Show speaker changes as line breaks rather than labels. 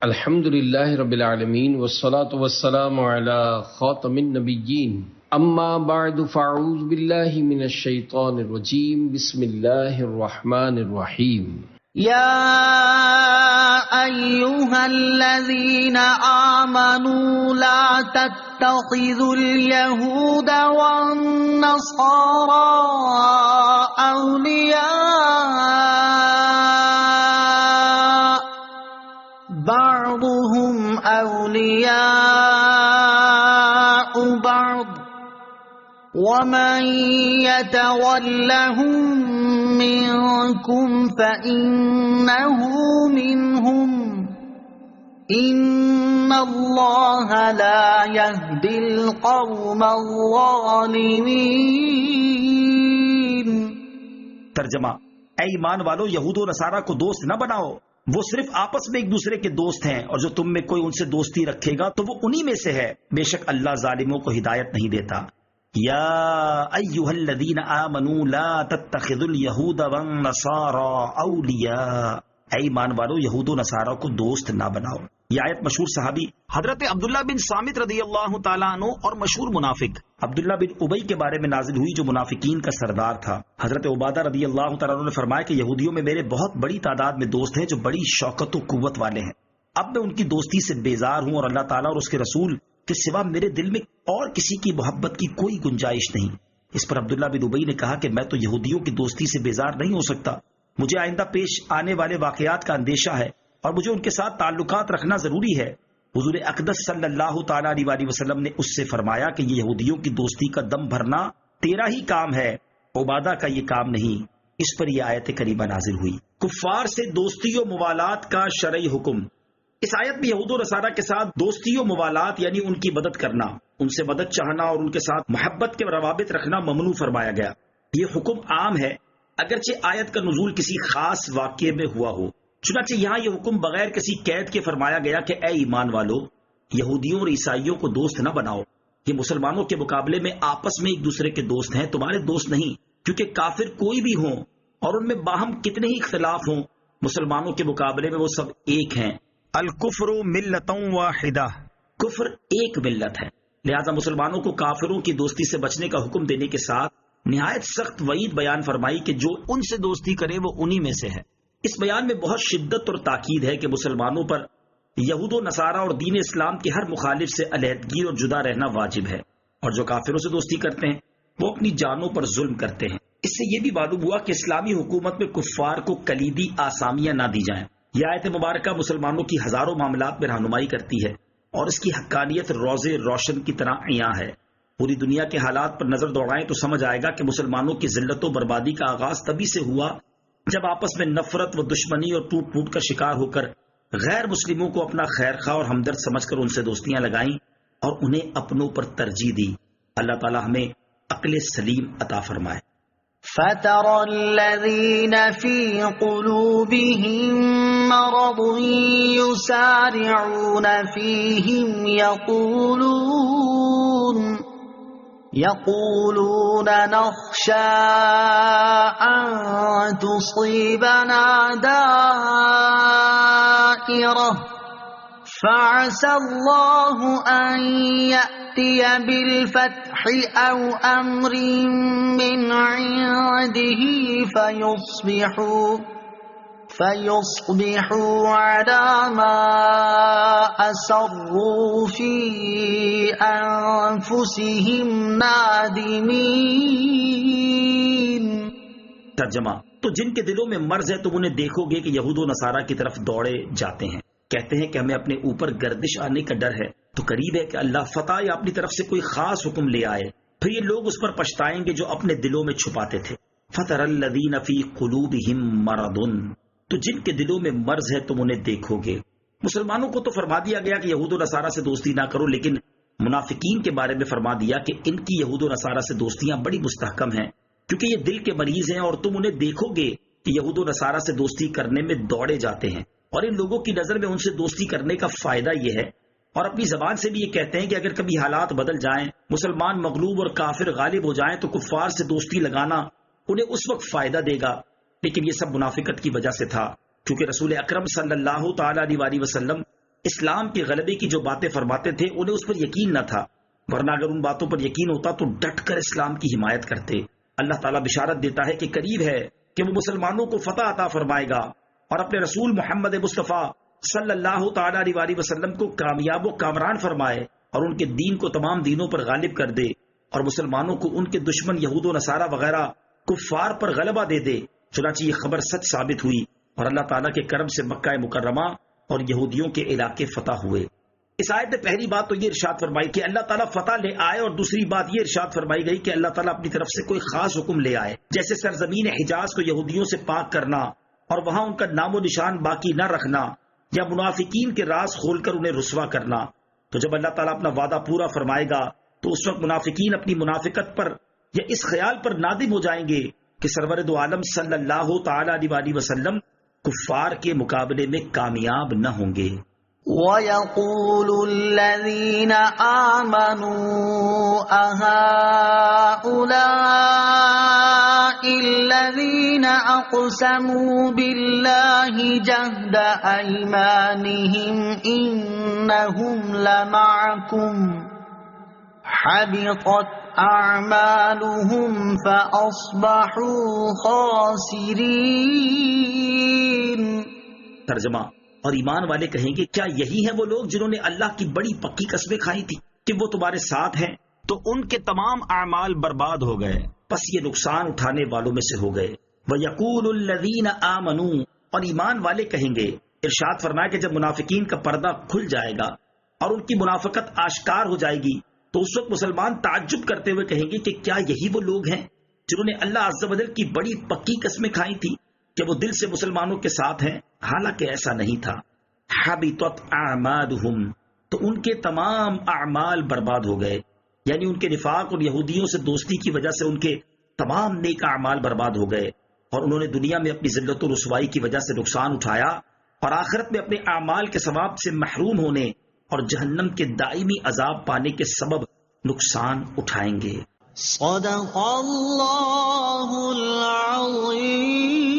الحمد للہ رب العالمین والصلاة والسلام علی خاتم النبیین اما بعد فاعوذ باللہ من الشیطان الرجیم بسم اللہ الرحمن الرحیم
یا ایہا الذین آمنوا لا تتخذوا اليہود والنصارى اولیاء بعضهم اولیاء بعض ومن يتولهم منكم فإنه منهم ان اللہ لا يهدي القوم الظالمین۔
ترجمہ: اے ایمان والو، یہود و نصارہ کو دوست نہ بناؤ، وہ صرف آپس میں ایک دوسرے کے دوست ہیں، اور جو تم میں کوئی ان سے دوستی رکھے گا تو وہ انہی میں سے ہے، بے شک اللہ ظالموں کو ہدایت نہیں دیتا۔ یا ایھا الذین آمنوا لا تتخذوا الیہود والنصارى اولیاء، اے ایمان والو، یہود و نصارہ کو دوست نہ بناؤ۔ یہ آیت مشہور صحابی حضرت عبداللہ بن صامت رضی اللہ تعالیٰ عنہ اور مشہور منافق عبداللہ بن ابی کے بارے میں نازل ہوئی، جو منافقین کا سردار تھا۔ حضرت عبادہ رضی اللہ تعالیٰ عنہ نے فرمایا کہ یہودیوں میں میرے بہت بڑی تعداد میں دوست ہیں جو بڑی شوکت و قوت والے ہیں، اب میں ان کی دوستی سے بیزار ہوں، اور اللہ تعالیٰ اور اس کے رسول کے سوا میرے دل میں اور کسی کی محبت کی کوئی گنجائش نہیں۔ اس پر عبداللہ بن ابی نے کہا کہ میں تو یہودیوں کی دوستی سے بیزار نہیں ہو سکتا، مجھے آئندہ پیش آنے والے واقعات کا اندیشہ ہے اور مجھے ان کے ساتھ تعلقات رکھنا ضروری ہے۔ حضور اقدس صلی اللہ تعالیٰ علیہ وسلم نے اس سے فرمایا کہ یہ یہودیوں کی دوستی کا دم بھرنا تیرا ہی کام ہے، عبادہ کا یہ کام نہیں۔ اس پر یہ آیت کریمہ نازل ہوئی۔ کفار سے دوستی و موالات کا شرعی حکم۔ اس آیت میں یہود و نصارہ کے ساتھ دوستی و موالات یعنی ان کی مدد کرنا، ان سے مدد چاہنا اور ان کے ساتھ محبت کے روابط رکھنا ممنوع فرمایا گیا۔ یہ حکم عام ہے، اگرچہ آیت کا نزول کسی خاص واقعے میں ہوا ہو۔ چنانچہ یہاں یہ حکم بغیر کسی قید کے فرمایا گیا کہ اے ایمان والو، یہودیوں اور عیسائیوں کو دوست نہ بناؤ، یہ مسلمانوں کے مقابلے میں آپس میں ایک دوسرے کے دوست ہیں، تمہارے دوست نہیں، کیونکہ کافر کوئی بھی ہوں اور ان میں باہم کتنے ہی اختلاف ہوں، مسلمانوں کے مقابلے میں وہ سب ایک ہیں۔ الکفر ملۃ واحدہ، کفر ایک ملت ہے، لہذا مسلمانوں کو کافروں کی دوستی سے بچنے کا حکم دینے کے ساتھ نہایت سخت وعید بیان فرمائی کہ جو ان سے دوستی کرے وہ انہی میں سے ہے۔ اس بیان میں بہت شدت اور تاکید ہے کہ مسلمانوں پر یہود و نصارہ اور دین اسلام کے ہر مخالف سے علیحدگی اور جدا رہنا واجب ہے، اور جو کافروں سے دوستی کرتے ہیں وہ اپنی جانوں پر ظلم کرتے ہیں۔ اس سے یہ بھی معلوم ہوا کہ اسلامی حکومت میں کفار کو کلیدی آسامیاں نہ دی جائیں۔ یہ آیت مبارکہ مسلمانوں کی ہزاروں معاملات میں رہنمائی کرتی ہے، اور اس کی حقانیت روز روشن کی طرح عیاں ہے۔ پوری دنیا کے حالات پر نظر دوڑائیں تو سمجھ آئے گا کہ مسلمانوں کی ذلت و بربادی کا آغاز تبھی سے ہوا جب آپس میں نفرت و دشمنی اور ٹوٹ پھوٹ کا شکار ہو کر غیر مسلموں کو اپنا خیر خواہ اور ہمدرد سمجھ کر ان سے دوستیاں لگائیں اور انہیں اپنوں پر ترجیح دی۔ اللہ تعالی ہمیں عقل سلیم عطا فرمائے۔
فَتَرَى الَّذِينَ فِي قُلُوبِهِم مَّرَضٌ يُسَارِعُونَ فِيهِمْ يقولون نخشى أن تصيبنا دائرة فعسى الله أن يأتي بالفتح أو أمر من عنده فيصبحوا على ما أسروا في أنفسهم نادمين۔
ترجمہ: تو جن کے دلوں میں مرض ہے تم انہیں دیکھو گے کہ یہود و نصارہ کی طرف دوڑے جاتے ہیں، کہتے ہیں کہ ہمیں اپنے اوپر گردش آنے کا ڈر ہے، تو قریب ہے کہ اللہ فتح یا اپنی طرف سے کوئی خاص حکم لے آئے، پھر یہ لوگ اس پر پچھتائیں گے جو اپنے دلوں میں چھپاتے تھے۔ فَتَرَى الَّذِينَ فِي قُلُوبِهِم مَّرَضٌ، تو جن کے دلوں میں مرض ہے تم انہیں دیکھو گے۔ مسلمانوں کو تو فرما دیا گیا کہ یہود و نصارہ سے دوستی نہ کرو، لیکن منافقین کے بارے میں فرما دیا کہ ان کی یہود و نصارہ سے دوستیاں بڑی مستحکم ہیں، کیونکہ یہ دل کے مریض ہیں، اور تم انہیں دیکھو گے کہ یہود و نصارہ سے دوستی کرنے میں دوڑے جاتے ہیں، اور ان لوگوں کی نظر میں ان سے دوستی کرنے کا فائدہ یہ ہے، اور اپنی زبان سے بھی یہ کہتے ہیں کہ اگر کبھی حالات بدل جائیں، مسلمان مغلوب اور کافر غالب ہو جائیں، تو کفار سے دوستی لگانا انہیں اس وقت فائدہ دے گا۔ لیکن یہ سب منافقت کی وجہ سے تھا، کیونکہ رسول اکرم صلی اللہ تعالی علیہ وسلم اسلام کے غلبے کی جو باتیں فرماتے تھے انہیں اس پر یقین نہ تھا، ورنہ اگر ان باتوں پر یقین ہوتا تو ڈٹ کر اسلام کی حمایت کرتے۔ اللہ تعالیٰ بشارت دیتا ہے کہ قریب ہے کہ وہ مسلمانوں کو فتح عطا فرمائے گا اور اپنے رسول محمد مصطفیٰ صلی اللہ تعالیٰ علیہ وسلم کو کامیاب و کامران فرمائے اور ان کے دین کو تمام دینوں پر غالب کر دے اور مسلمانوں کو ان کے دشمن یہود و نصارہ وغیرہ کفار پر غلبہ دے دے۔ چنانچہ یہ خبر سچ ثابت ہوئی اور اللہ تعالیٰ کے کرم سے مکہ مکرمہ اور یہودیوں کے علاقے فتح ہوئے۔ اس آیت میں پہلی بات تو یہ ارشاد فرمائی کہ اللہ تعالیٰ فتح لے آئے، اور دوسری بات یہ ارشاد فرمائی گئی کہ اللہ تعالیٰ اپنی طرف سے کوئی خاص حکم لے آئے، جیسے سرزمین حجاز کو یہودیوں سے پاک کرنا اور وہاں ان کا نام و نشان باقی نہ رکھنا، یا منافقین کے راز کھول کر انہیں رسوا کرنا۔ تو جب اللہ تعالیٰ اپنا وعدہ پورا فرمائے گا تو اس وقت منافقین اپنی منافقت پر یا اس خیال پر نادم ہو جائیں گے کہ سرور دو عالم صلی اللہ تعالی علیہ وسلم کفار کے مقابلے میں کامیاب نہ ہوں گے۔
وَيَقُولُ الَّذِينَ آمَنُوا أَهَٰؤُلَاءِ الَّذِينَ أَقْسَمُوا بِاللَّهِ جَهْدَ أَيْمَانِهِمْ إِنَّهُمْ لَمَعَكُمْ حَبِطَتْ أَعْمَالُهُمْ فَأَصْبَحُوا خَاسِرِينَ۔
ترجمہ: اور ایمان والے کہیں گے کیا یہی ہیں وہ لوگ جنہوں نے اللہ کی بڑی پکی قسمیں کھائی تھی کہ وہ تمہارے ساتھ ہیں؟ تو ان کے تمام اعمال برباد ہو گئے، پس یہ نقصان اٹھانے والوں میں سے ہو گئے۔ وَيَقُولُ الَّذِينَ آمَنُوا، اور ایمان والے کہیں گے، ارشاد فرمایا کہ جب منافقین کا پردہ کھل جائے گا اور ان کی منافقت آشکار ہو جائے گی تو اس وقت مسلمان تعجب کرتے ہوئے کہیں گے کہ کیا یہی وہ لوگ ہیں جنہوں نے اللہ عز و جل کی بڑی پکی قسمیں کھائی تھی کہ وہ دل سے مسلمانوں کے ساتھ ہیں؟ حالانکہ ایسا نہیں تھا۔ حبطت اعمالهم، تو ان کے تمام اعمال برباد ہو گئے، یعنی ان کے نفاق اور یہودیوں سے دوستی کی وجہ سے ان کے تمام نیک اعمال برباد ہو گئے، اور انہوں نے دنیا میں اپنی ذلت و رسوائی کی وجہ سے نقصان اٹھایا، اور آخرت میں اپنے اعمال کے ثواب سے محروم ہونے اور جہنم کے دائمی عذاب پانے کے سبب نقصان اٹھائیں گے۔
صدق اللہ العظیم۔